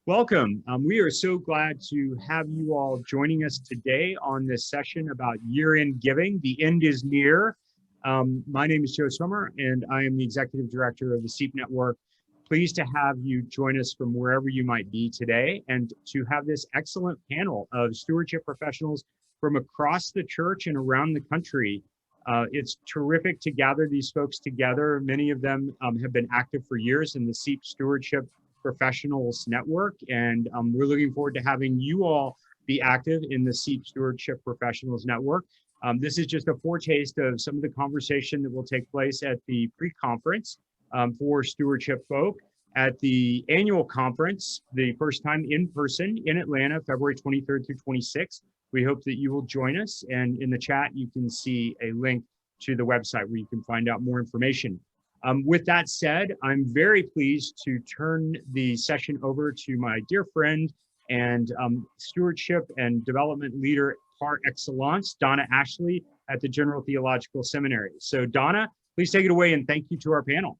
Welcome. We are so glad to have you all joining us today on this session about year-end giving. The end is near. My name is Joe Swimmer, and I am the Executive Director of the SEEP Network. Pleased to have you join us from wherever you might be today and to have this excellent panel of stewardship professionals from across the church and around the country. It's terrific to gather these folks together. Many of them have been active for years in the SEEP Stewardship Professionals Network, and we're looking forward to having you all be active in the SEEP Stewardship Professionals Network. This is just a foretaste of some of the conversation that will take place at the pre-conference for stewardship folk at the annual conference, the first time in person in Atlanta, February 23rd through 26th. We hope that you will join us, and in the chat you can see a link to the website where you can find out more information. With that said, I'm very pleased to turn the session over to my dear friend and stewardship and development leader par excellence, Donna Ashley at the General Theological Seminary. So Donna, please take it away and thank you to our panel.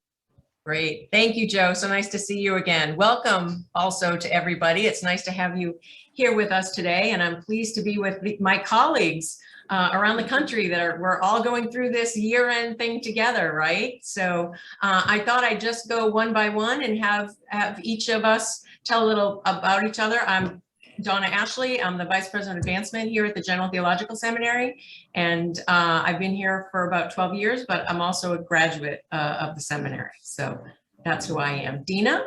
Great. Thank you, Joe. So nice to see you again. Welcome also to everybody. It's nice to have you here with us today, and I'm pleased to be with my colleagues around the country that we're all going through this year-end thing together, right? So I thought I'd just go one by one and have each of us tell a little about each other. I'm Donna Ashley. I'm the Vice President of Advancement here at the General Theological Seminary, and I've been here for about 12 years, but I'm also a graduate of the seminary. So that's who I am. Dina?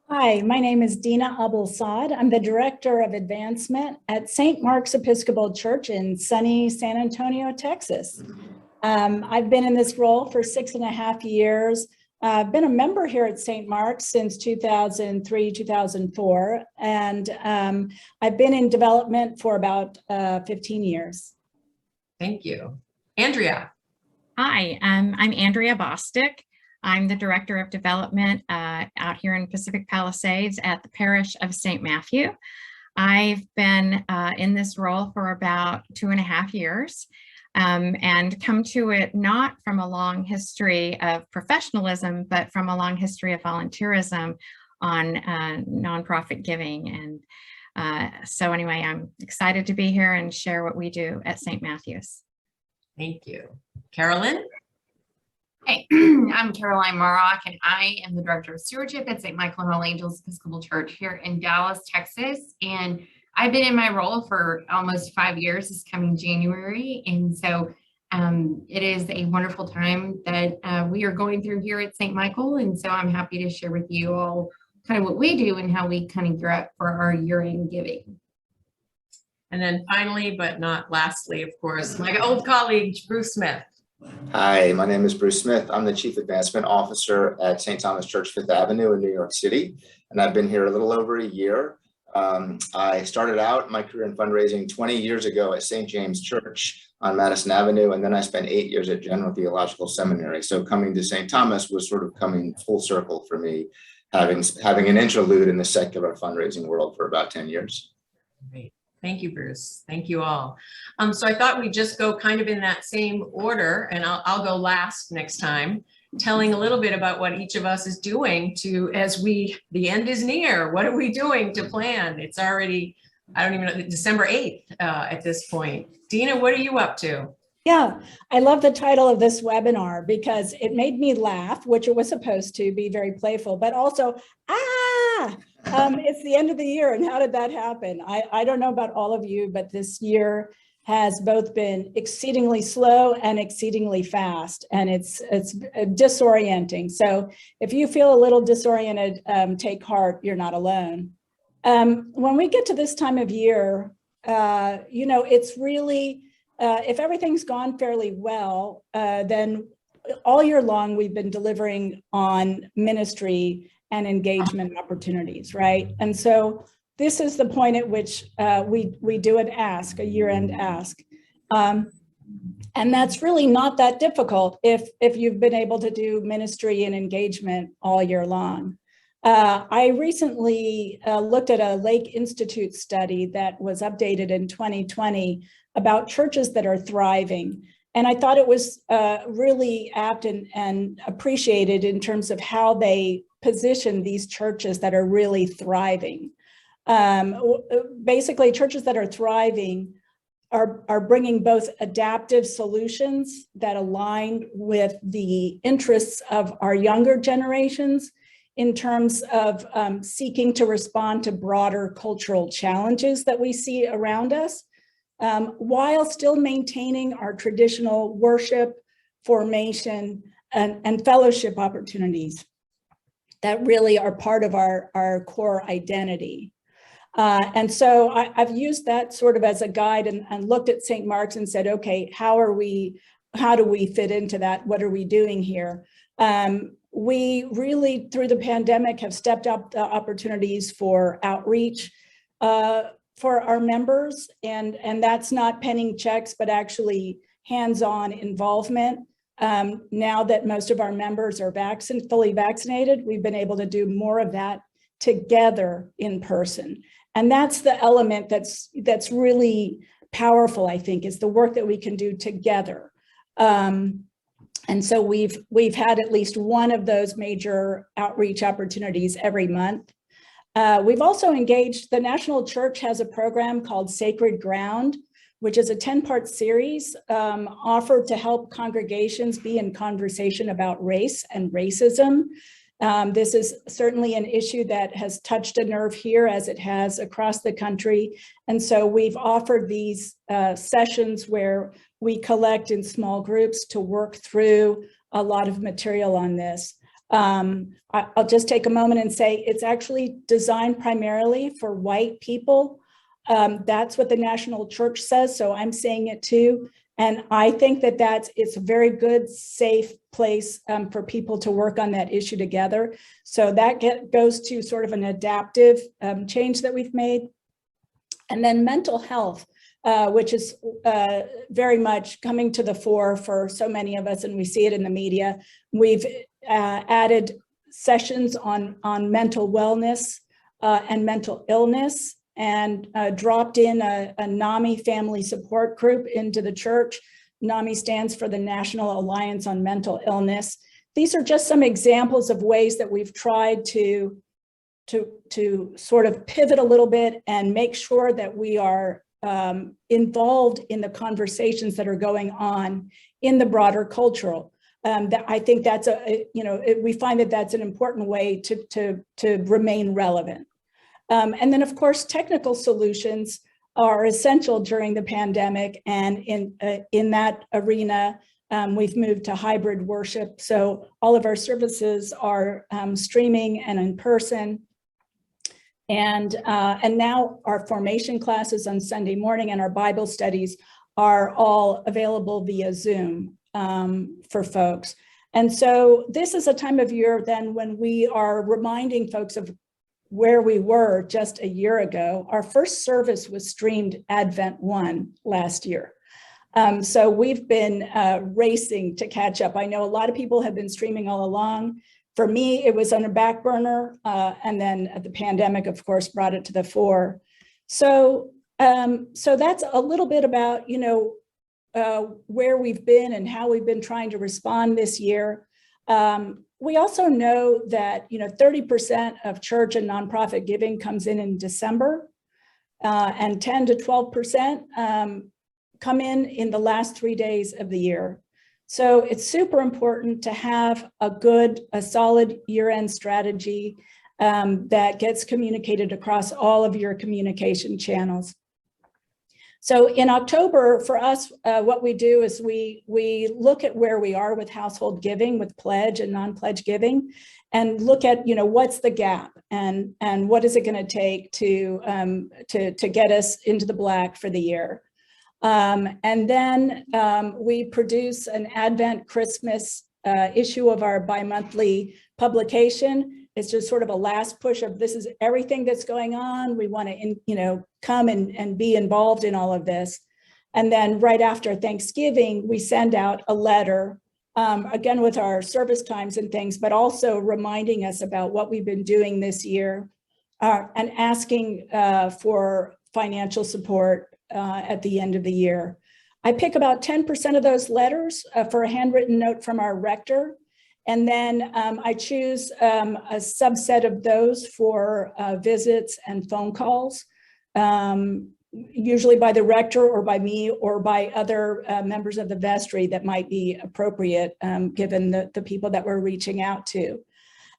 Hi, my name is Dina Aboul Saad. I'm the Director of Advancement at St. Mark's Episcopal Church in sunny San Antonio, Texas. I've been in this role for 6.5 years. I've been a member here at St. Mark's since 2003, 2004, and I've been in development for about 15 years. Thank you. Andrea. Hi, I'm Andrea Bostick. I'm the Director of Development out here in Pacific Palisades at the parish of St. Matthew. I've been in this role for about 2.5 years. And come to it not from a long history of professionalism, but from a long history of volunteerism on nonprofit giving. And so anyway, I'm excited to be here and share what we do at St. Matthew's. Thank you. Carolyn? Hey, I'm Caroline Marak, and I am the Director of Stewardship at St. Michael and All Angels Episcopal Church here in Dallas, Texas. And I've been in my role for almost 5 years this coming January. And so it is a wonderful time that we are going through here at St. Michael. And so I'm happy to share with you all kind of what we do and how we kind of gear up for our year-end giving. And then finally, but not lastly, of course, my old colleague, Bruce Smith. Hi, my name is Bruce Smith. I'm the Chief Advancement Officer at St. Thomas Church, Fifth Avenue in New York City. And I've been here a little over a year. I started out my career in fundraising 20 years ago at St. James Church on Madison Avenue, and then I spent 8 years at General Theological Seminary. So coming to St. Thomas was sort of coming full circle for me, having an interlude in the secular fundraising world for about 10 years. Great. Thank you, Bruce. Thank you all. So I thought we'd just go kind of in that same order, and I'll go last next time, telling a little bit about what each of us is doing the end is near. What are we doing to plan? It's already, I don't even know, December 8th at this point. Dina, what are you up to? Yeah, I love the title of this webinar because it made me laugh, which it was supposed to be very playful, but also, it's the end of the year. And how did that happen? I don't know about all of you, but this year has both been exceedingly slow and exceedingly fast, and it's disorienting. So if you feel a little disoriented, take heart, you're not alone. When we get to this time of year, it's really, if everything's gone fairly well, then all year long we've been delivering on ministry and engagement opportunities, right? And so this is the point at which we do an ask, a year-end ask. And that's really not that difficult if you've been able to do ministry and engagement all year long. I recently looked at a Lake Institute study that was updated in 2020 about churches that are thriving. And I thought it was really apt and appreciated in terms of how they position these churches that are really thriving. Basically, churches that are thriving are bringing both adaptive solutions that align with the interests of our younger generations in terms of seeking to respond to broader cultural challenges that we see around us, while still maintaining our traditional worship, formation, and fellowship opportunities that really are part of our core identity. And so I've used that sort of as a guide and looked at St. Mark's and said, okay, how do we fit into that? What are we doing here? We really, through the pandemic, have stepped up the opportunities for outreach for our members. And that's not penning checks, but actually hands-on involvement. Now that most of our members are fully vaccinated, we've been able to do more of that together in person. And that's the element that's really powerful, I think, is the work that we can do together. And so we've had at least one of those major outreach opportunities every month. We've also engaged, the National Church has a program called Sacred Ground, which is a 10-part series offered to help congregations be in conversation about race and racism. This is certainly an issue that has touched a nerve here as it has across the country. And so we've offered these sessions where we collect in small groups to work through a lot of material on this. I'll just take a moment and say it's actually designed primarily for white people. That's what the National Church says, so I'm saying it too. And I think that it's a very good, safe place for people to work on that issue together. So that goes to sort of an adaptive change that we've made. And then mental health, which is very much coming to the fore for so many of us, and we see it in the media. We've added sessions on mental wellness and mental illness, and dropped in a NAMI family support group into the church. NAMI stands for the National Alliance on Mental Illness. These are just some examples of ways that we've tried to sort of pivot a little bit and make sure that we are involved in the conversations that are going on in the broader cultural. I think that's we find that that's an important way to remain relevant. And then, of course, technical solutions are essential during the pandemic. And in that arena, we've moved to hybrid worship. So all of our services are streaming and in person. And now our formation classes on Sunday morning and our Bible studies are all available via Zoom for folks. And so this is a time of year then when we are reminding folks of where we were just a year ago. Our first service was streamed Advent 1 last year. So we've been racing to catch up. I know a lot of people have been streaming all along. For me, it was on a back burner, and then the pandemic, of course, brought it to the fore. So that's a little bit about, where we've been and how we've been trying to respond this year. We also know that 30% of church and nonprofit giving comes in December, and 10 to 12% come in the last 3 days of the year. So it's super important to have a solid year-end strategy that gets communicated across all of your communication channels. So in October, for us, what we do is we look at where we are with household giving, with pledge and non-pledge giving, and look at what's the gap and what is it going to take to get us into the black for the year. And then we produce an Advent Christmas issue of our bi-monthly publication. It's just sort of a last push of this is everything that's going on. We want to, come and be involved in all of this. And then right after Thanksgiving, we send out a letter, again, with our service times and things, but also reminding us about what we've been doing this year and asking for financial support at the end of the year. I pick about 10% of those letters for a handwritten note from our rector. And then I choose a subset of those for visits and phone calls, usually by the rector or by me or by other members of the vestry that might be appropriate given the people that we're reaching out to.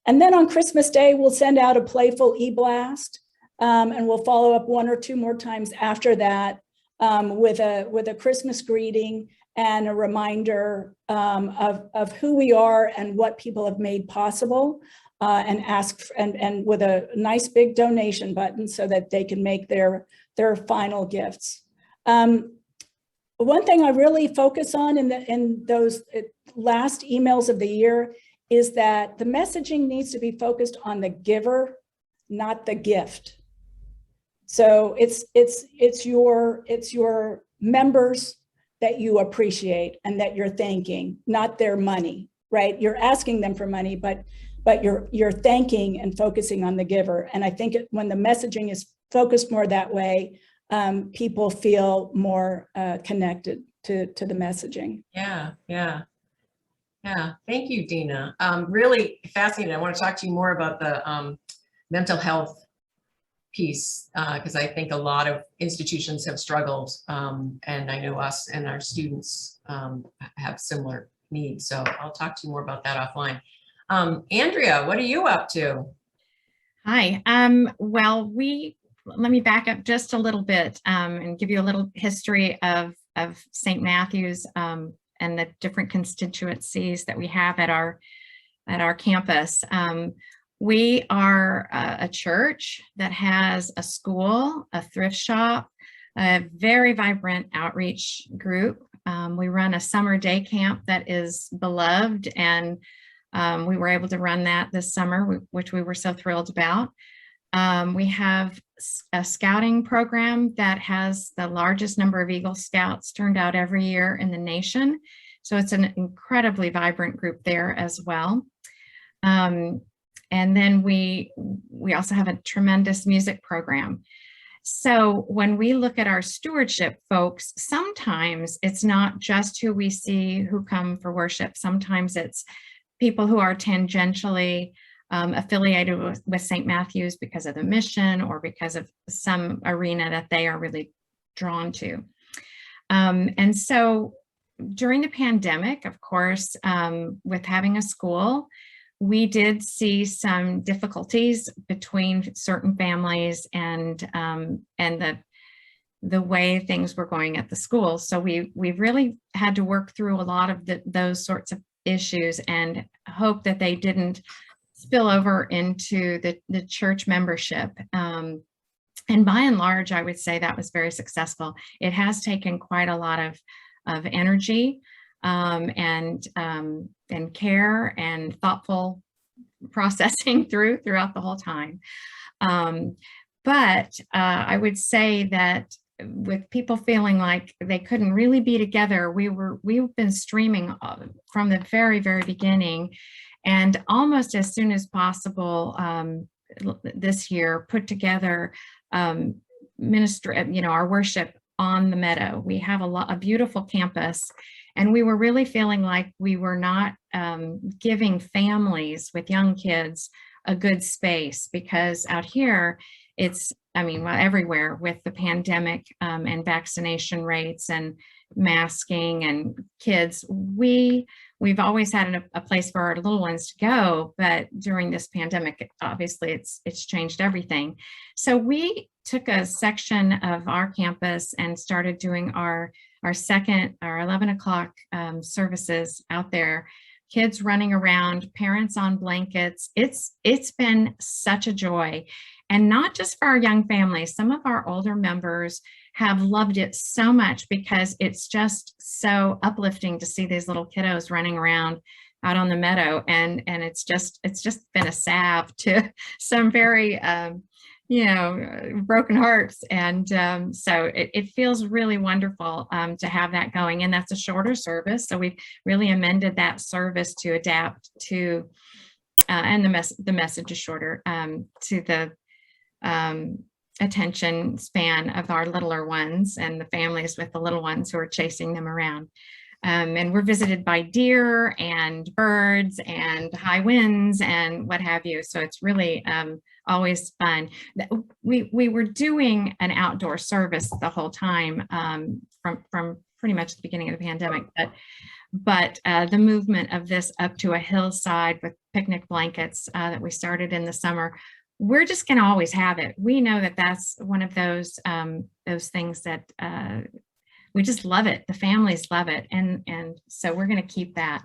And then on Christmas Day, we'll send out a playful e-blast, and we'll follow up 1 or 2 more times after that with a Christmas greeting and a reminder of who we are and what people have made possible, and with a nice big donation button so that they can make their final gifts. One thing I really focus on in those last emails of the year is that the messaging needs to be focused on the giver, not the gift. So it's your members that you appreciate and that you're thanking, not their money, right? You're asking them for money, but you're thanking and focusing on the giver. And I think when the messaging is focused more that way, people feel more connected to the messaging. Yeah. Thank you, Dina. Really fascinating. I want to talk to you more about the mental health piece, because I think a lot of institutions have struggled, and I know us and our students have similar needs. So I'll talk to you more about that offline. Andrea, what are you up to? Hi. Well, let me back up just a little bit and give you a little history of St. Matthew's and the different constituencies that we have at our campus. We are a church that has a school, a thrift shop, a very vibrant outreach group. We run a summer day camp that is beloved, and we were able to run that this summer, which we were so thrilled about. We have a scouting program that has the largest number of Eagle Scouts turned out every year in the nation. So it's an incredibly vibrant group there as well. And then we also have a tremendous music program. So when we look at our stewardship folks, sometimes it's not just who we see who come for worship. Sometimes it's people who are tangentially affiliated with St. Matthew's because of the mission or because of some arena that they are really drawn to. And so during the pandemic, of course, with having a school, we did see some difficulties between certain families and the way things were going at the school. So we really had to work through a lot of those sorts of issues and hope that they didn't spill over into the church membership. And by and large, I would say that was very successful. It has taken quite a lot of energy and care and thoughtful processing throughout the whole time. But I would say that with people feeling like they couldn't really be together, we've been streaming from the very, very beginning, and almost as soon as possible this year put together ministry, our worship on the meadow. We have a beautiful campus, and we were really feeling like we were not giving families with young kids a good space, because out here everywhere with the pandemic and vaccination rates and masking and kids, we've always had a place for our little ones to go, but during this pandemic, obviously it's changed everything. So we took a section of our campus and started doing our 11 o'clock services out there, kids running around, parents on blankets. It's been such a joy. And not just for our young families, some of our older members have loved it so much because it's just so uplifting to see these little kiddos running around out on the meadow. And it's just been a salve to some very, broken hearts. And so it feels really wonderful to have that going. And that's a shorter service. So we've really amended that service to adapt to, and the message is shorter, to the attention span of our littler ones and the families with the little ones who are chasing them around. And we're visited by deer and birds and high winds and what have you. So it's really always fun. We were doing an outdoor service the whole time from pretty much the beginning of the pandemic, but the movement of this up to a hillside with picnic blankets that we started in the summer, we're just going to always have it. We know that that's one of those things that we just love it. The families love it. And so we're going to keep that.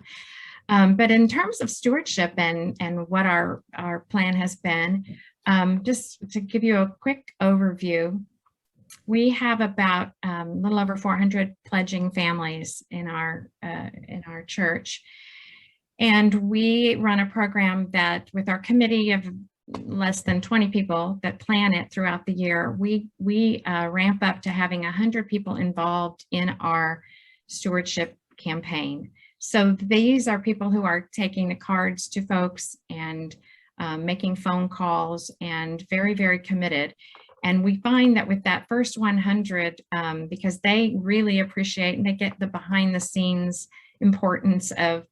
But in terms of stewardship and what our plan has been, just to give you a quick overview, we have about a little over 400 pledging families in our church. And we run a program that with our committee of less than 20 people that plan it throughout the year, we ramp up to having 100 people involved in our stewardship campaign. So these are people who are taking the cards to folks and making phone calls and very, very committed. And we find that with that first 100, because they really appreciate and they get the behind the scenes importance of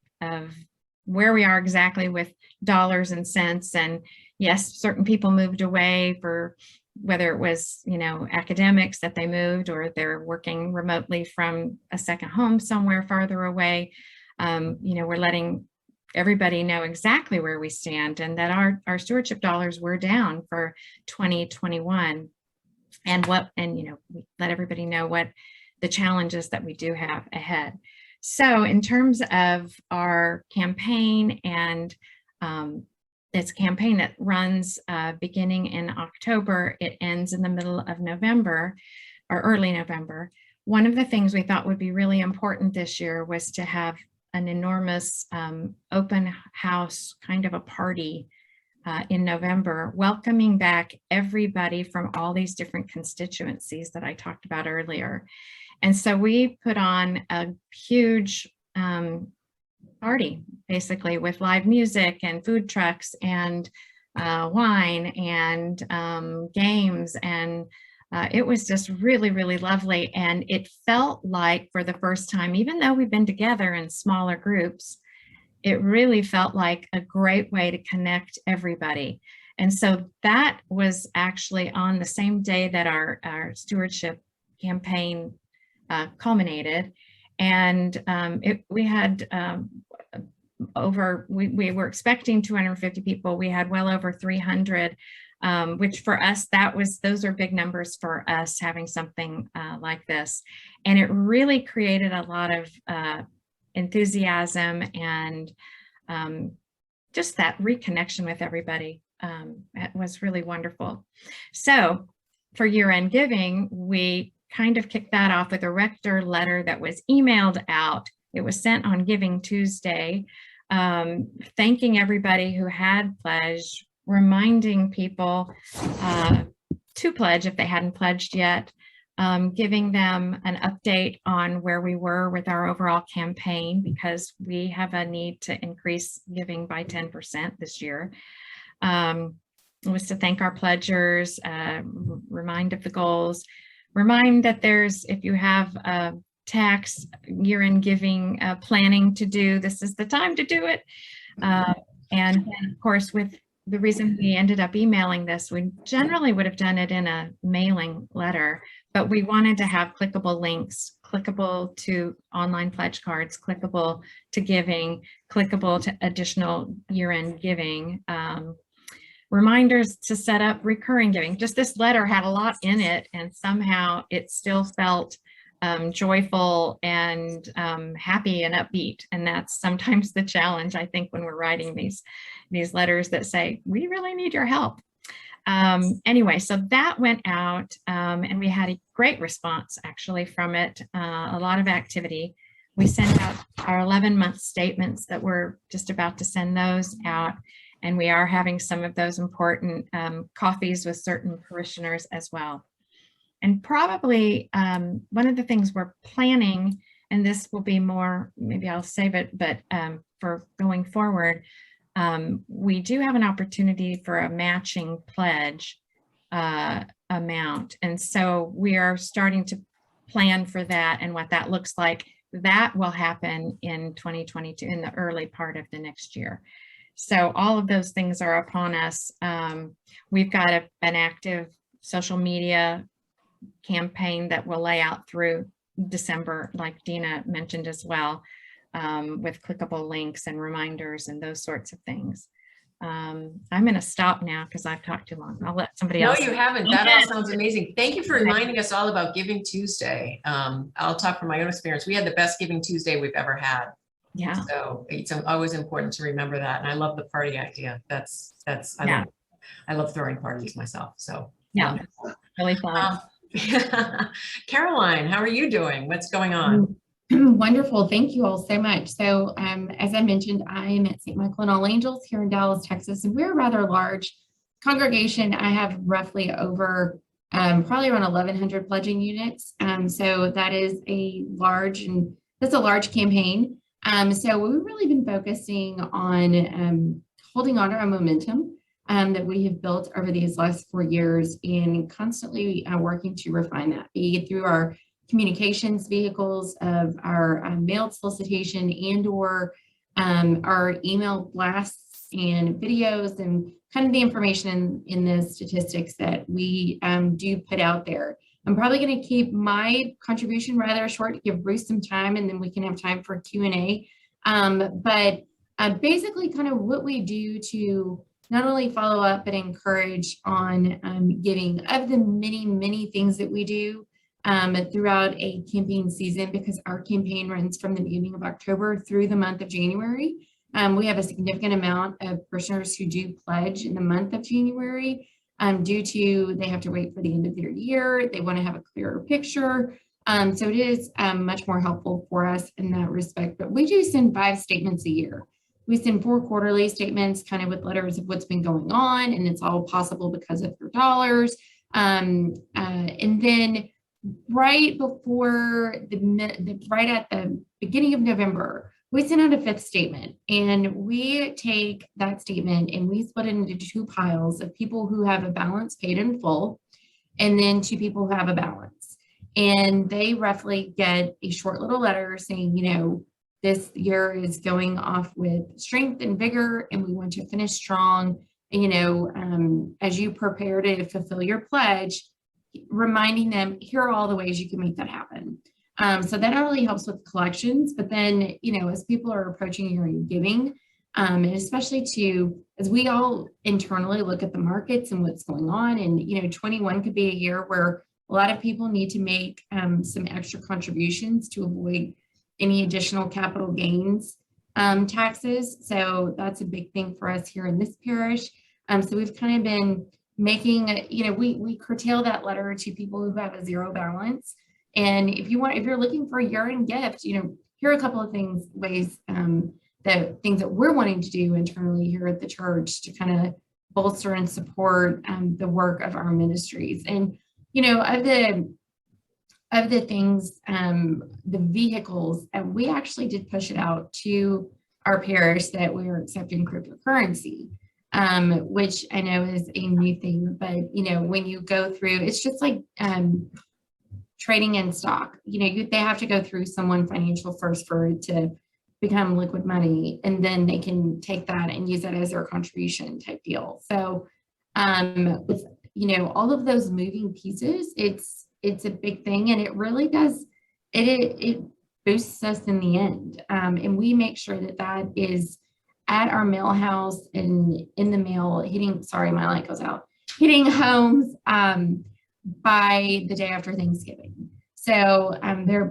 where we are exactly with dollars and cents. And yes, certain people moved away for whether it was, academics that they moved or they're working remotely from a second home somewhere farther away. We're letting everybody know exactly where we stand and that our stewardship dollars were down for 2021 and we let everybody know what the challenges that we do have ahead. So in terms of our campaign, and it's a campaign that runs beginning in October, it ends in the middle of November or early November. One of the things we thought would be really important this year was to have an enormous open house kind of a party in November, welcoming back everybody from all these different constituencies that I talked about earlier. And so we put on a huge party, basically, with live music and food trucks and wine and games. And it was just really, really lovely. And it felt like for the first time, even though we've been together in smaller groups, it really felt like a great way to connect everybody. And so that was actually on the same day that our stewardship campaign culminated. And we had we were expecting 250 people. We had well over 300, which for us, those are big numbers for us having something like this. And it really created a lot of enthusiasm and just that reconnection with everybody. It was really wonderful. So for year-end giving, we kind of kicked that off with a rector letter that was emailed out. It was sent on Giving Tuesday, thanking everybody who had pledged, reminding people to pledge if they hadn't pledged yet, giving them an update on where we were with our overall campaign, because we have a need to increase giving by 10% this year. It was to thank our pledgers, remind of the goals, remind that if you have a tax year-end giving planning to do, this is the time to do it. And then, of course, with the reason we ended up emailing this, we generally would have done it in a mailing letter, but we wanted to have clickable links, clickable to online pledge cards, clickable to giving, clickable to additional year-end giving, reminders to set up recurring giving. Just this letter had a lot in it, and somehow it still felt joyful and happy and upbeat. And that's sometimes the challenge, I think, when we're writing these letters that say, we really need your help. Anyway, so that went out and we had a great response actually from it, a lot of activity. We sent out our 11-month statements that we're just about to send those out. And we are having some of those important coffees with certain parishioners as well. And probably one of the things we're planning, and this will be more, maybe I'll save it, but for going forward, we do have an opportunity for a matching pledge amount. And so we are starting to plan for that and what that looks like That will happen in 2022, in the early part of the next year. So all of those things are upon us. We've got an active social media campaign that will lay out through December, like Dina mentioned as well, with clickable links and reminders and those sorts of things. I'm going to stop now because I've talked too long. I'll let somebody else. No, you haven't. That all sounds amazing. Thank you for reminding us all about Giving Tuesday. I'll talk from my own experience. We had the best Giving Tuesday we've ever had. Yeah. So it's always important to remember that. And I love the party idea. I love throwing parties myself. So yeah, really fun. Caroline, how are you doing? What's going on? Wonderful. Thank you all so much. So as I mentioned, I'm at St. Michael and All Angels here in Dallas, Texas, and we're a rather large congregation. I have roughly over probably around 1,100 pledging units. So that is that's a large campaign. So we've really been focusing on holding on to our momentum that we have built over these last 4 years and constantly working to refine that, be it through our communications vehicles of our mailed solicitation and or our email blasts and videos and kind of the information in the statistics that we do put out there. I'm probably going to keep my contribution rather short to give Bruce some time, and then we can have time for Q&A. But basically kind of what we do to not only follow up, but encourage on giving of the many, many things that we do throughout a campaign season, because our campaign runs from the beginning of October through the month of January. We have a significant amount of parishioners who do pledge in the month of January due to they have to wait for the end of their year. They want to have a clearer picture. So it is much more helpful for us in that respect. But we do send 5 statements a year. We send 4 quarterly statements kind of with letters of what's been going on, and it's all possible because of your dollars. And then right before right at the beginning of November, we send out a 5th statement, and we take that statement and we split it into 2 piles of people who have a balance paid in full, and then 2 people who have a balance. And they roughly get a short little letter saying, you know, this year is going off with strength and vigor, and we want to finish strong. And, you know, as you prepare to fulfill your pledge, reminding them, here are all the ways you can make that happen. So that not only helps with collections, but then, you know, as people are approaching your giving, and especially as we all internally look at the markets and what's going on, and, you know, 21 could be a year where a lot of people need to make some extra contributions to avoid any additional capital gains taxes. So that's a big thing for us here in this parish. So we've kind of been making, you know, we curtail that letter to people who have a 0 balance. And if you're looking for a year-end gift, you know, here are a couple of ways that we're wanting to do internally here at the church to kind of bolster and support the work of our ministries. And, you know, of the things, the vehicles, and we actually did push it out to our parish that we are accepting cryptocurrency, which I know is a new thing, but, you know, when you go through, it's just like trading in stock. You know, they have to go through someone financial first for it to become liquid money, and then they can take that and use that as their contribution type deal. So with, you know, all of those moving pieces, it's a big thing, and it really does, it boosts us in the end. And we make sure that is at our mail house and in the mail, my light goes out, hitting homes by the day after Thanksgiving. So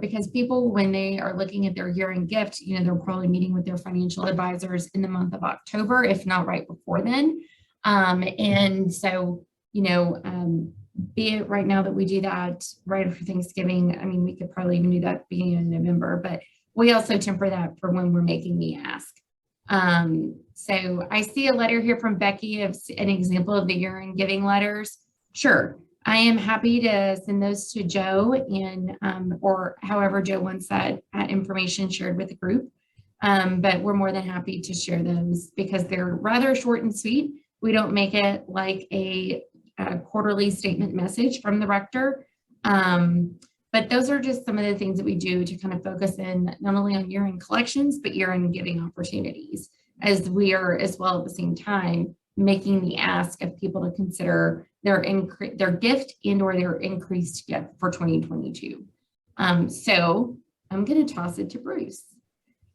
because people, when they are looking at their year-end gift, you know, they're probably meeting with their financial advisors in the month of October, if not right before then. And so, you know, be it right now that we do that right after Thanksgiving. I mean, we could probably even do that beginning of November, but we also temper that for when we're making the ask. So I see a letter here from Becky of an example of the year-end giving letters. Sure, I am happy to send those to Joe and or however Joe wants that information shared with the group. But we're more than happy to share those because they're rather short and sweet. We don't make it like a quarterly statement message from the rector. But But those are just some of the things that we do to kind of focus in not only on year-end collections, but year-end giving opportunities, as we are as well at the same time making the ask of people to consider their gift and or their increased gift for 2022. So I'm going to toss it to Bruce.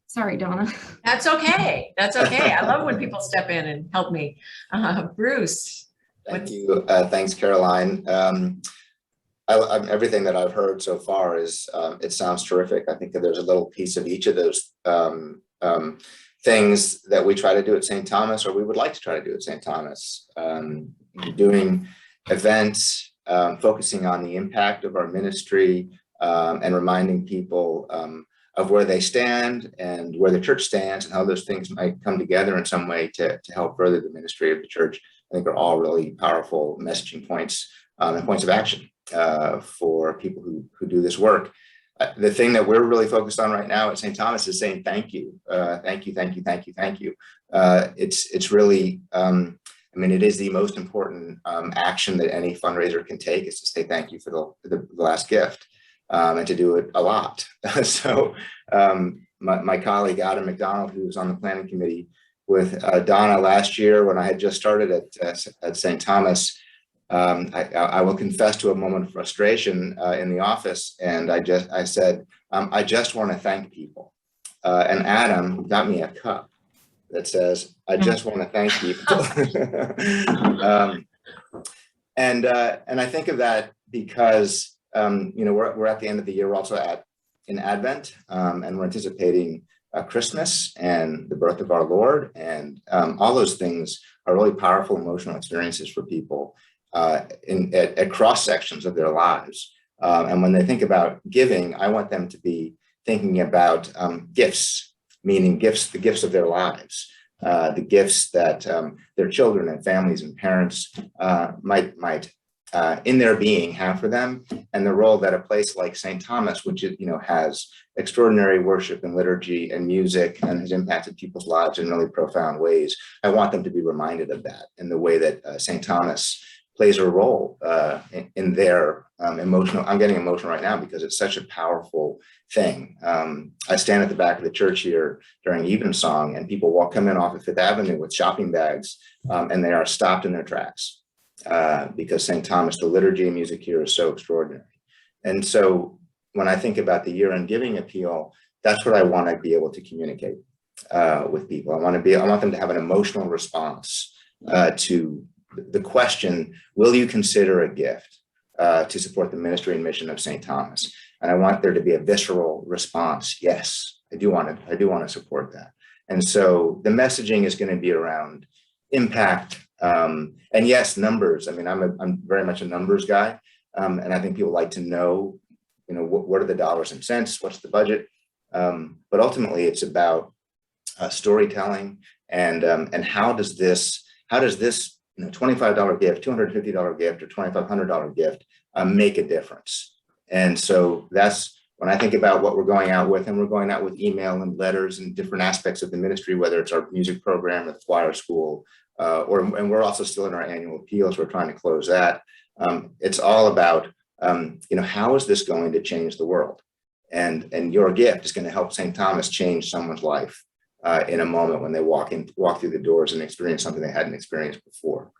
Sorry, Donna. That's okay. That's okay. I love when people step in and help me. Bruce. Thank you. Thanks, Caroline. Everything that I've heard so far is, it sounds terrific. I think that there's a little piece of each of those things that we try to do at St. Thomas, or we would like to try to do at St. Thomas. Doing events, focusing on the impact of our ministry, and reminding people of where they stand and where the church stands and how those things might come together in some way to help further the ministry of the church. I think are all really powerful messaging points and points of action for people who do this work. The thing that we're really focused on right now at St. Thomas is saying thank you, thank you, thank you, thank you, thank you. It's really, I mean, it is the most important action that any fundraiser can take, is to say thank you for the last gift, and to do it a lot. So my colleague Adam McDonald, who was on the planning committee with Donna last year when I had just started at St. Thomas, I will confess to a moment of frustration in the office, and I said, I just want to thank people. And Adam got me a cup that says, I just want to thank people. And I think of that because you know, we're at the end of the year. We're also in Advent, and we're anticipating Christmas and the birth of our Lord, and all those things are really powerful emotional experiences for people at cross sections of their lives. And when they think about giving, I want them to be thinking about gifts, meaning the gifts of their lives, the gifts that their children and families and parents might in their being have for them, and the role that a place like St. Thomas, which has extraordinary worship and liturgy and music and has impacted people's lives in really profound ways. I want them to be reminded of that in the way that St. Thomas plays a role in their emotional. I'm getting emotional right now because it's such a powerful thing. I stand at the back of the church here during evensong, and people come in off of Fifth Avenue with shopping bags, and they are stopped in their tracks. Because St. Thomas, the liturgy and music here is so extraordinary. And so when I think about the year-end giving appeal, that's what I want to be able to communicate with people. I want them to have an emotional response to the question, will you consider a gift to support the ministry and mission of St. Thomas? And I want there to be a visceral response. Yes, I do want to support that. And so the messaging is going to be around impact, and yes, numbers. I mean, I'm very much a numbers guy, and I think people like to know, what are the dollars and cents, what's the budget, but ultimately it's about storytelling and how does this $25 gift, $250 gift, or $2,500 gift make a difference? And so that's when I think about what we're going out with, and we're going out with email and letters and different aspects of the ministry, whether it's our music program or the choir school. And we're also still in our annual appeals. We're trying to close that. It's all about, how is this going to change the world? And your gift is going to help St. Thomas change someone's life in a moment when they walk through the doors and experience something they hadn't experienced before.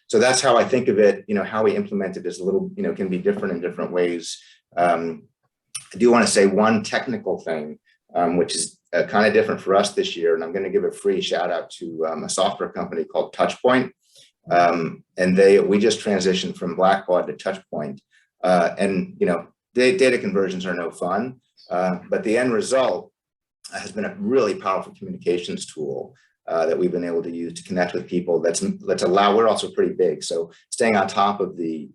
So that's how I think of it. How we implement it is a little, can be different in different ways. I do want to say one technical thing, which is kind of different for us this year, and I'm going to give a free shout out to a software company called Touchpoint, and we just transitioned from Blackbaud to Touchpoint, and data conversions are no fun, but the end result has been a really powerful communications tool that we've been able to use to connect with people. We're also pretty big, so staying on top of the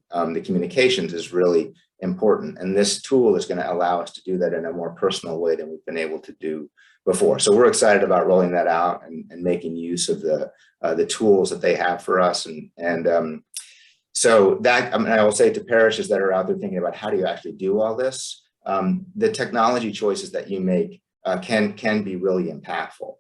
communications is really important, and this tool is going to allow us to do that in a more personal way than we've been able to do before. So we're excited about rolling that out and making use of the tools that they have for us. And so that, I will say to parishes that are out there thinking about how do you actually do all this, the technology choices that you make can be really impactful.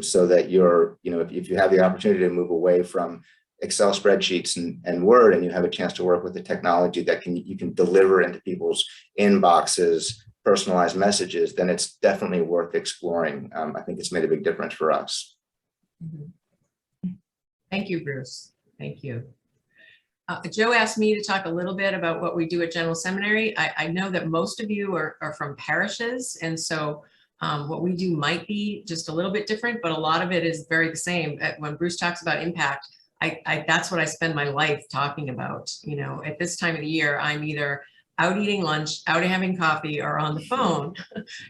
So that if you have the opportunity to move away from Excel spreadsheets and Word, and you have a chance to work with the technology that you can deliver into people's inboxes, personalized messages, then it's definitely worth exploring. I think it's made a big difference for us. Thank you, Bruce. Thank you. Joe asked me to talk a little bit about what we do at General Seminary. I know that most of you are from parishes, and so what we do might be just a little bit different, but a lot of it is very the same. When Bruce talks about impact, that's what I spend my life talking about. You know, at this time of the year, I'm either out eating lunch, out having coffee, or on the phone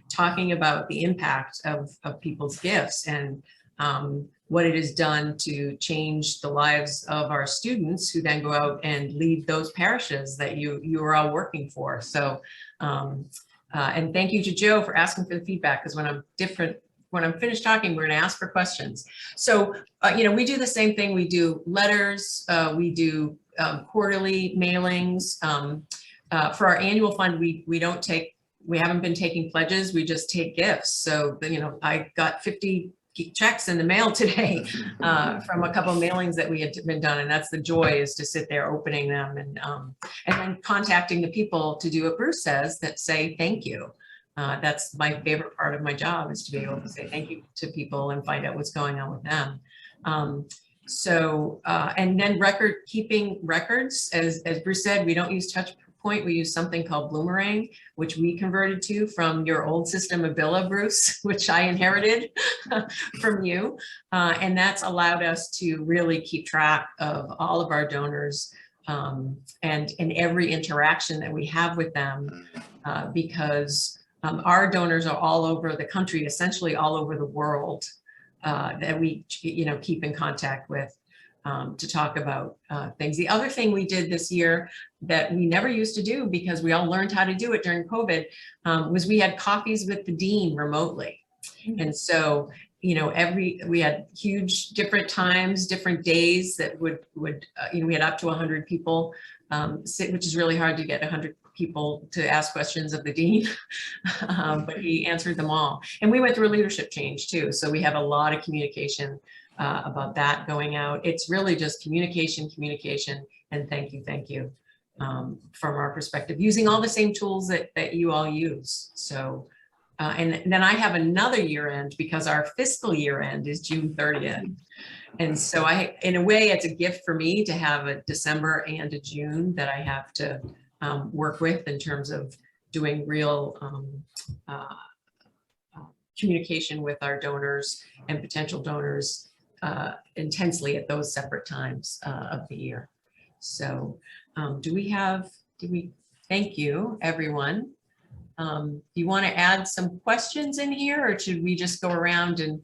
talking about the impact of people's gifts and what it has done to change the lives of our students, who then go out and lead those parishes that you are all working for. So, and thank you to Joe for asking for the feedback, because when I'm finished talking, we're going to ask for questions. So, you know, we do the same thing. We do letters, we do quarterly mailings. For our annual fund, we haven't been taking pledges. We just take gifts. So, you know, I got 50 checks in the mail today from a couple of mailings that we had been done, and that's the joy, is to sit there opening them and then contacting the people to do what Bruce says, that say thank you. That's my favorite part of my job, is to be able to say thank you to people and find out what's going on with them. And then keeping records, as Bruce said, we don't use touch point, we use something called Bloomerang, which we converted to from your old system of Abilla, Bruce, which I inherited from you. And that's allowed us to really keep track of all of our donors and every interaction that we have with them, because our donors are all over the country, essentially all over the world, that we keep in contact with. To talk about things. The other thing we did this year that we never used to do, because we all learned how to do it during COVID, was we had coffees with the dean remotely. And so, you know, we had huge different times, different days that would we had up to 100 people sit, which is really hard to get 100 people to ask questions of the dean, but he answered them all. And we went through a leadership change too. So we have a lot of communication about that going out. It's really just communication, and thank you from our perspective, using all the same tools that you all use. So, and then I have another year end, because our fiscal year end is June 30th. And so in a way, it's a gift for me to have a December and a June that I have to work with in terms of doing real communication with our donors and potential donors intensely at those separate times of the year. So thank you, everyone. You want to add some questions in here, or should we just go around and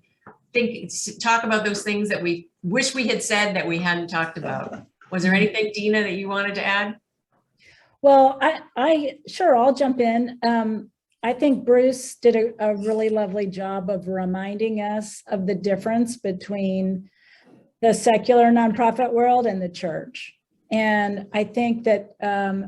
talk about those things that we wish we had said that we hadn't talked about? Was there anything, Dina, that you wanted to add? Well, sure, I'll jump in. I think Bruce did a really lovely job of reminding us of the difference between the secular nonprofit world and the church. And I think that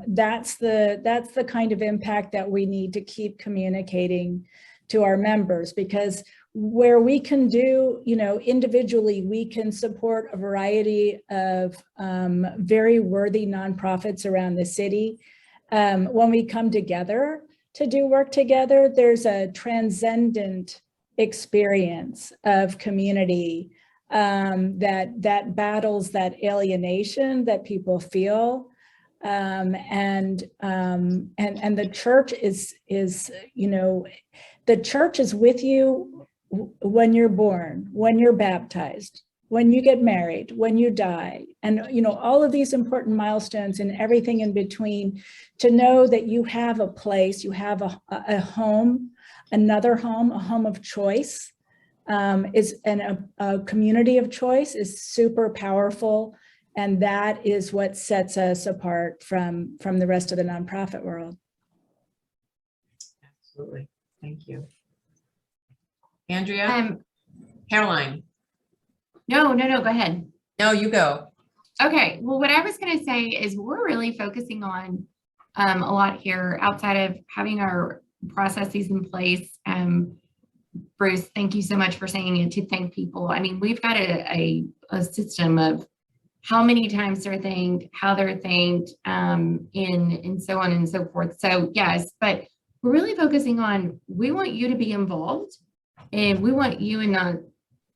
that's the kind of impact that we need to keep communicating to our members, because where we can do, individually, we can support a variety of very worthy nonprofits around the city. When we come together to do work together, there's a transcendent experience of community that battles that alienation that people feel, and the church is the church is with you when you're born, when you're baptized, when you get married, when you die, and all of these important milestones and everything in between. To know that you have a place, you have a home, another home, a home of choice, a community of choice is super powerful, and that is what sets us apart from the rest of the nonprofit world. Absolutely, thank you, Andrea. Caroline. No, go ahead. No, you go. Okay, well, what I was going to say is we're really focusing on a lot here outside of having our processes in place. Bruce, thank you so much for saying it, to thank people. I mean, we've got a system of how many times they're thanked, how they're thanked, and so on and so forth. So yes, but we're really focusing on, we want you to be involved, and we want you, and not,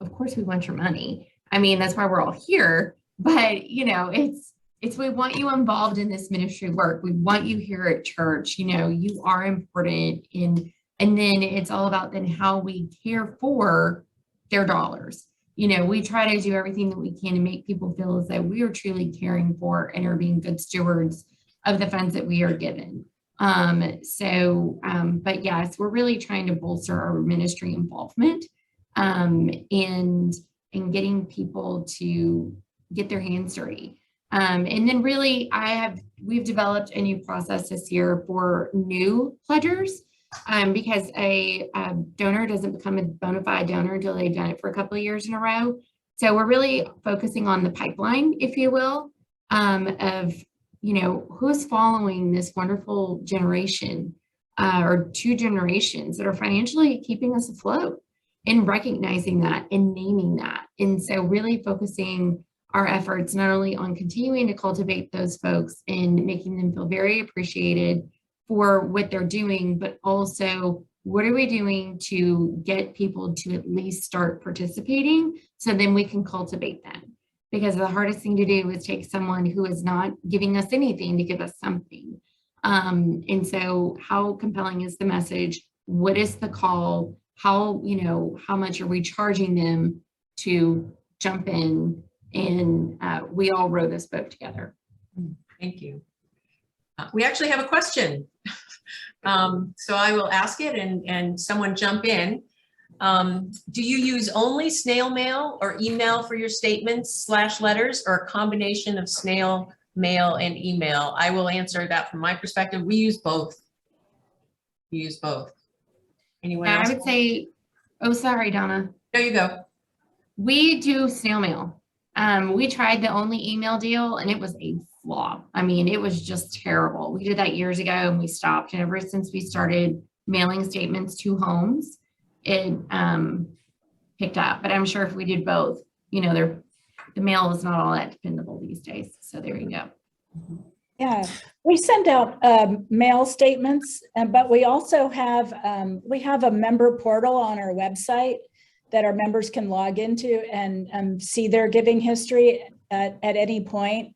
of course, we want your money. I mean, that's why we're all here, but you know, it's we want you involved in this ministry work. We want you here at church. You know, you are important, and then it's all about then how we care for their dollars. You know, we try to do everything that we can to make people feel as though we are truly caring for and are being good stewards of the funds that we are given. But yes, we're really trying to bolster our ministry involvement, and getting people to get their hands dirty. And then really, we've developed a new process this year for new pledgers, because a donor doesn't become a bona fide donor until they've done it for a couple of years in a row. So we're really focusing on the pipeline, if you will, of, you know, who's following this wonderful generation, or two generations that are financially keeping us afloat, and recognizing that and naming that. And so really focusing our efforts not only on continuing to cultivate those folks and making them feel very appreciated for what they're doing, but also what are we doing to get people to at least start participating, so then we can cultivate them. Because the hardest thing to do is take someone who is not giving us anything to give us something. And so how compelling is the message? What is the call? How much are we charging them to jump in? And we all row this boat together. Thank you. We actually have a question. So I will ask it, and someone jump in. Do you use only snail mail or email for your statements / letters, or a combination of snail mail and email? I will answer that from my perspective. We use both. Anyone else? I would say, oh, sorry, Donna. There you go. We do snail mail. We tried the only email deal, and it was a flop. I mean, it was just terrible. We did that years ago, and we stopped. And ever since we started mailing statements to homes, it picked up. But I'm sure if we did both, you know, the mail is not all that dependable these days. So there you go. Yeah, we send out mail statements, but we also have a member portal on our website that our members can log into and see their giving history at any point.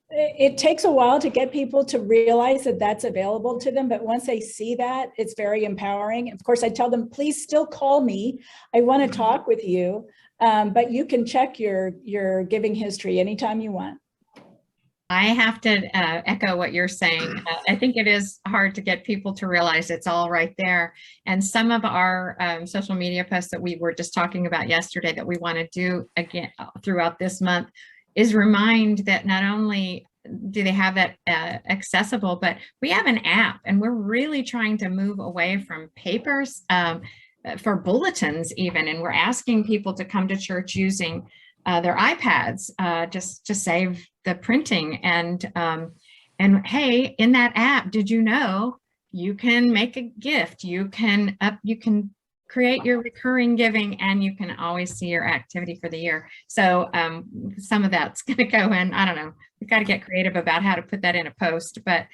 It takes a while to get people to realize that that's available to them, but once they see that, it's very empowering. Of course, I tell them, please still call me. I want to talk with you, but you can check your giving history anytime you want. I have to echo what you're saying. I think it is hard to get people to realize it's all right there. And some of our social media posts that we were just talking about yesterday that we want to do again throughout this month is remind that not only do they have that accessible, but we have an app, and we're really trying to move away from papers for bulletins even. And we're asking people to come to church using their iPads just to save the printing. And hey, in that app, did you know you can make a gift? You can create your recurring giving, and you can always see your activity for the year. So some of that's going to go in. I don't know. We've got to get creative about how to put that in a post, but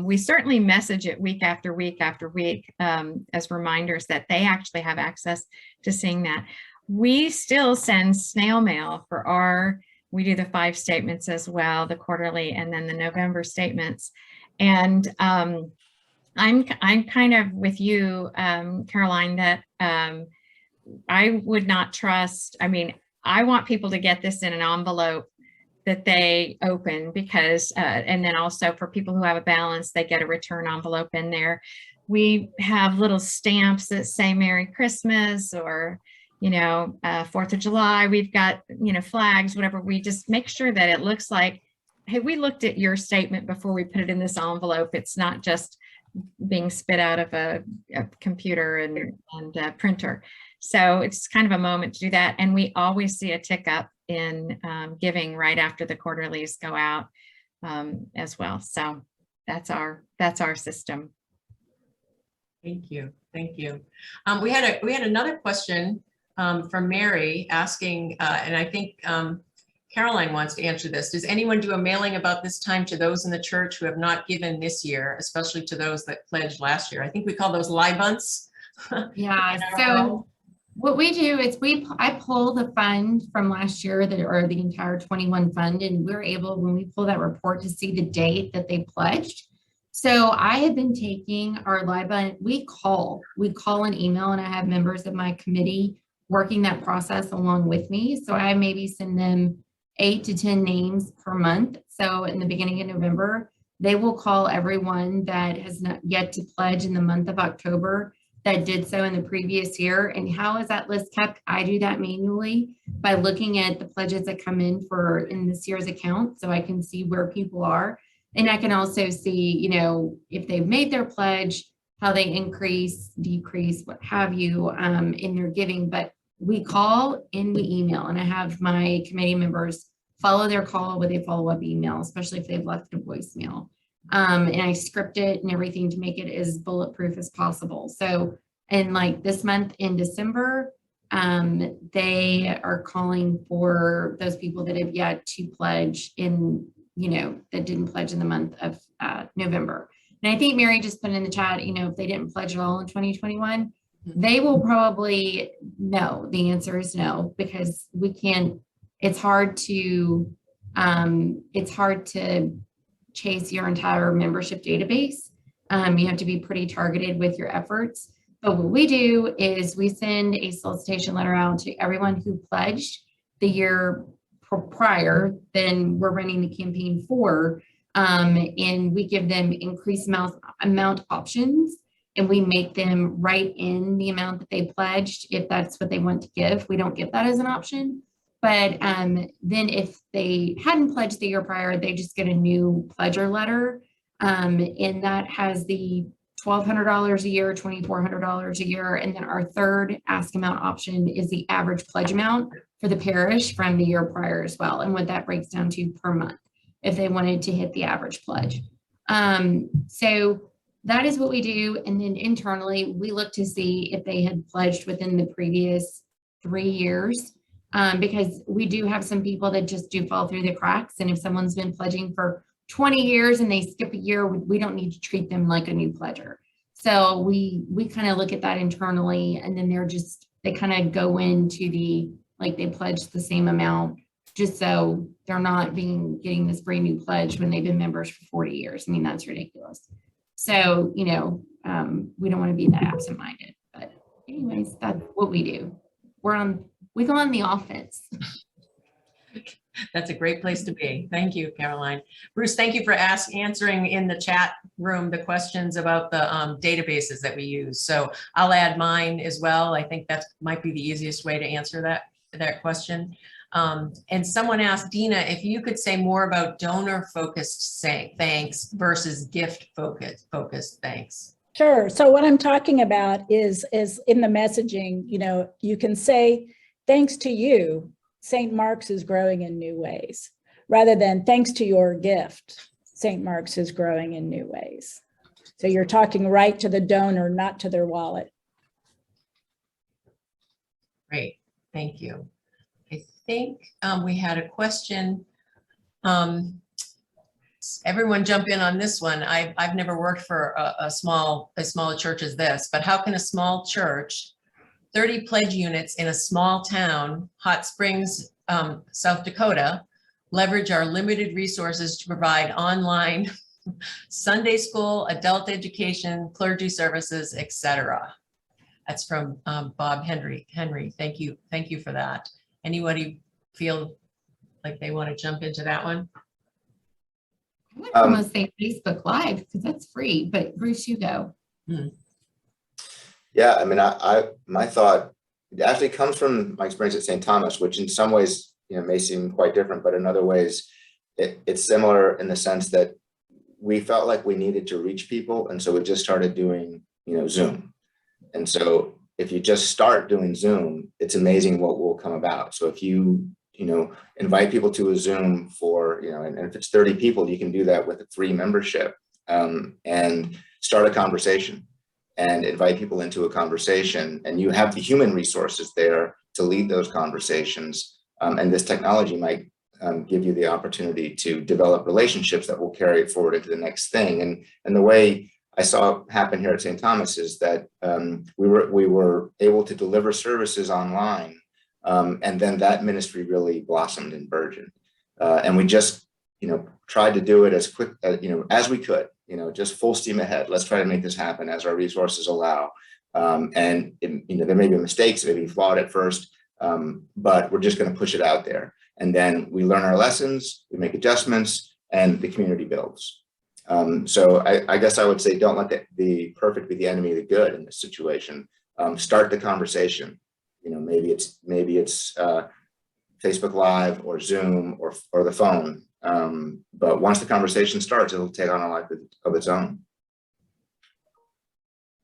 we certainly message it week after week after week as reminders that they actually have access to seeing that. We still send snail mail for we do the 5 statements as well, the quarterly, and then the November statements. And I'm kind of with you, Caroline, that I would not trust. I mean, I want people to get this in an envelope that they open, because, and then also for people who have a balance, they get a return envelope in there. We have little stamps that say Merry Christmas, or 4th of July, we've got, flags, whatever. We just make sure that it looks like, hey, we looked at your statement before we put it in this envelope. It's not just being spit out of a computer and a printer. So it's kind of a moment to do that. And we always see a tick up in giving right after the quarterlies go out as well. So that's our system. Thank you. Thank you. We had another question from Mary asking, and I think Caroline wants to answer this. Does anyone do a mailing about this time to those in the church who have not given this year, especially to those that pledged last year? I think we call those libunts. Yeah, so what we do is I pull the fund from last year or the entire 21 fund, and we're able, when we pull that report, to see the date that they pledged. So I have been taking our libun, we call and email, and I have members of my committee working that process along with me. So I maybe send them 8 to 10 names per month. So in the beginning of November, they will call everyone that has not yet to pledge in the month of October that did so in the previous year. And how is that list kept? I do that manually by looking at the pledges that come in this year's account, so I can see where people are. And I can also see, if they've made their pledge, how they increase, decrease, what have you, in their giving. But we call and we email, and I have my committee members follow their call with a follow-up email, especially if they've left a voicemail. And I script it and everything to make it as bulletproof as possible. So, and like this month in December, they are calling for those people that have yet to pledge that didn't pledge in the month of November. And I think Mary just put in the chat, if they didn't pledge at all in 2021, they will probably no. The answer is no, because we can't, it's hard to chase your entire membership database. You have to be pretty targeted with your efforts. But what we do is we send a solicitation letter out to everyone who pledged the year prior, then we're running the campaign for, and we give them increased amount options, and we make them write in the amount that they pledged if that's what they want to give. We don't give that as an option. But then if they hadn't pledged the year prior, they just get a new pledger letter, and that has the $1,200 a year, $2,400 a year. And then our third ask amount option is the average pledge amount for the parish from the year prior as well, and what that breaks down to per month if they wanted to hit the average pledge. So that is what we do. And then internally, we look to see if they had pledged within the previous 3 years, because we do have some people that just do fall through the cracks. And if someone's been pledging for 20 years and they skip a year, we don't need to treat them like a new pledger. So we kind of look at that internally, and then they kind of go into they pledged the same amount, just so they're not getting this brand new pledge when they've been members for 40 years. I mean, that's ridiculous. So, we don't want to be that absent-minded, but anyways, that's what we do. We go on the offense. That's a great place to be. Thank you, Caroline. Bruce, thank you for answering in the chat room the questions about the databases that we use. So I'll add mine as well. I think that might be the easiest way to answer that question. And someone asked Dina if you could say more about donor-focused thanks versus gift-focused thanks. Sure. So what I'm talking about is in the messaging, you can say, thanks to you, St. Mark's is growing in new ways, rather than thanks to your gift, St. Mark's is growing in new ways. So you're talking right to the donor, not to their wallet. Great, thank you. I think we had a question. Everyone jump in on this one. I've never worked for a small church as this, but how can a small church, 30 pledge units in a small town, Hot Springs, South Dakota, leverage our limited resources to provide online Sunday school, adult education, clergy services, etc.? That's from Bob Henry. Thank you for that. Anybody feel like they want to jump into that one? I would almost say Facebook Live, because that's free, but Bruce, you go. Yeah, I mean, my thought, it actually comes from my experience at St. Thomas, which in some ways, may seem quite different, but in other ways, it's similar in the sense that we felt like we needed to reach people. And so we just started doing, Zoom. And so if you just start doing Zoom, it's amazing what will come about. So if you, invite people to a Zoom for, and if it's 30 people, you can do that with a free membership, and start a conversation and invite people into a conversation, and you have the human resources there to lead those conversations. And this technology might give you the opportunity to develop relationships that will carry it forward into the next thing. And the way I saw it happen here at St. Thomas is that we were able to deliver services online, and then that ministry really blossomed and burgeoned. And we just, tried to do it as quick as we could. Just full steam ahead. Let's try to make this happen as our resources allow. And there may be mistakes, it may be flawed at first, but we're just going to push it out there. And then we learn our lessons, we make adjustments, and the community builds. So I guess I would say, don't let the perfect be the enemy of the good in this situation. Start the conversation. Maybe it's Facebook Live or Zoom or the phone. But once the conversation starts, it'll take on a life of its own.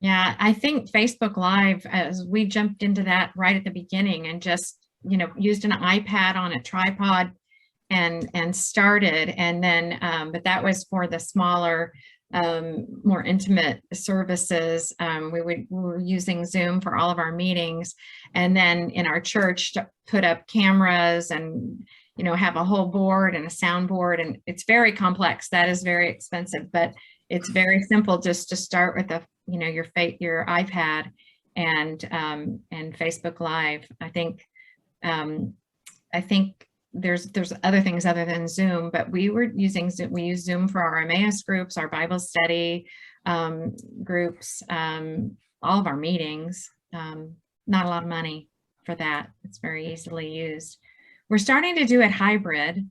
Yeah, I think Facebook Live, as we jumped into that right at the beginning and just, used an iPad on a tripod and started, and then, but that was for the smaller, more intimate services. We were using Zoom for all of our meetings, and then in our church to put up cameras and have a whole board and a soundboard, and it's very complex. That is very expensive, but it's very simple just to start with your iPad and Facebook Live. I think there's other things other than Zoom, but we were using Zoom. We use Zoom for our Emmaus groups, our Bible study groups, all of our meetings. Not a lot of money for that. It's very easily used. We're starting to do it hybrid,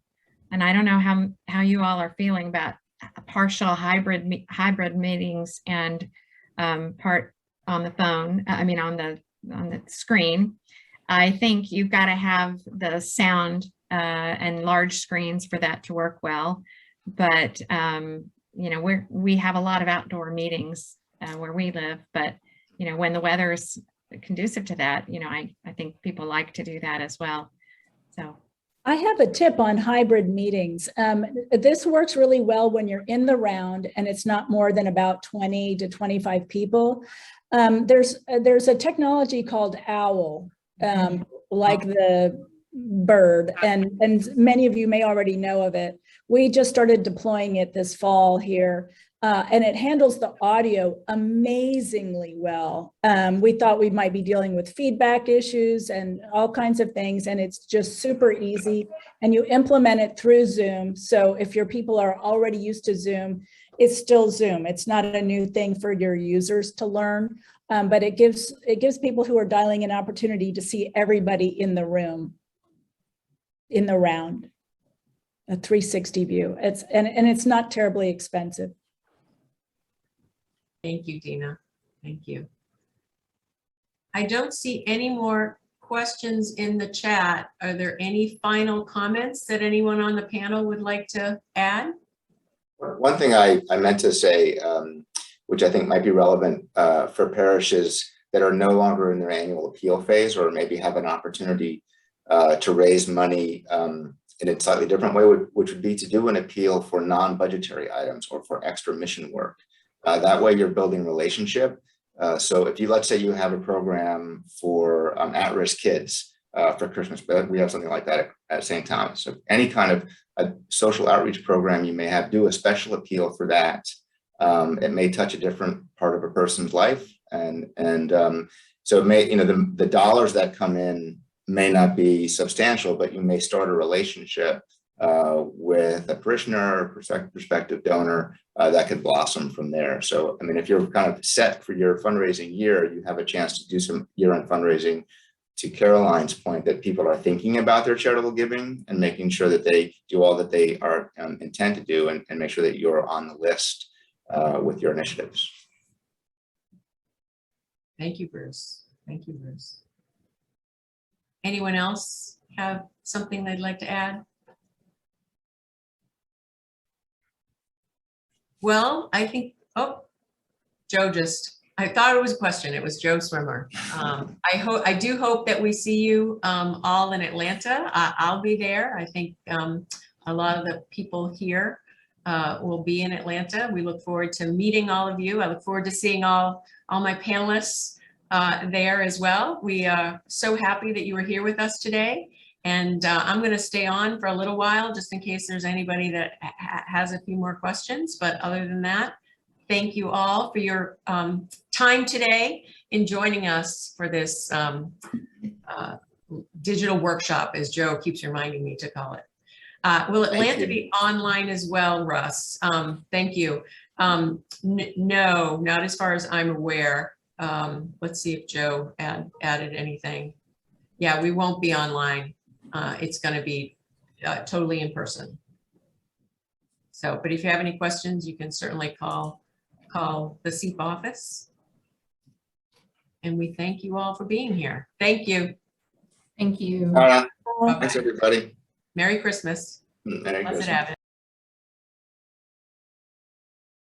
and I don't know how you all are feeling about partial hybrid meetings and part on the phone. I mean, on the screen. I think you've got to have the sound and large screens for that to work well. But we have a lot of outdoor meetings where we live. But when the weather is conducive to that, I think people like to do that as well. So I have a tip on hybrid meetings. This works really well when you're in the round and it's not more than about 20 to 25 people. There's a technology called Aboul, like the bird, and many of you may already know of it. We just started deploying it this fall here. And it handles the audio amazingly well. We thought we might be dealing with feedback issues and all kinds of things, and it's just super easy. And you implement it through Zoom. So if your people are already used to Zoom, it's still Zoom. It's not a new thing for your users to learn, but it gives people who are dialing an opportunity to see everybody in the room, in the round, a 360 view. It's not terribly expensive. Thank you, Dina. Thank you. I don't see any more questions in the chat. Are there any final comments that anyone on the panel would like to add? One thing I meant to say, which I think might be relevant for parishes that are no longer in their annual appeal phase, or maybe have an opportunity to raise money in a slightly different way, which would be to do an appeal for non-budgetary items or for extra mission work. That way you're building relationship. So if let's say you have a program for at-risk kids for Christmas, but we have something like that at St. Thomas. So any kind of a social outreach program you may have, do a special appeal for that. It may touch a different part of a person's life. And so it may, the dollars that come in may not be substantial, but you may start a relationship with a parishioner, prospective donor that could blossom from there. So, I mean, if you're kind of set for your fundraising year, you have a chance to do some year-end fundraising. To Caroline's point, that people are thinking about their charitable giving and making sure that they do all that they are intend to do, and make sure that you're on the list with your initiatives. Thank you, Bruce. Thank you, Bruce. Anyone else have something they'd like to add? Well, I think, Joe I thought it was a question. It was Joe Swimmer. I do hope that we see you all in Atlanta. I'll be there. I think a lot of the people here will be in Atlanta. We look forward to meeting all of you. I look forward to seeing all my panelists there as well. We are so happy that you were here with us today. And I'm going to stay on for a little while just in case there's anybody that has a few more questions. But other than that, thank you all for your time today in joining us for this digital workshop, as Joe keeps reminding me to call it. Will Atlanta be online as well, Russ? Thank you. No, not as far as I'm aware. Let's see if Joe added anything. Yeah, we won't be online. It's going to be totally in person. So, but if you have any questions, you can certainly call the SEEP office. And we thank you all for being here. Thank you. Thank you. Thanks, everybody. Merry Christmas. Merry Blessed Christmas. Advent.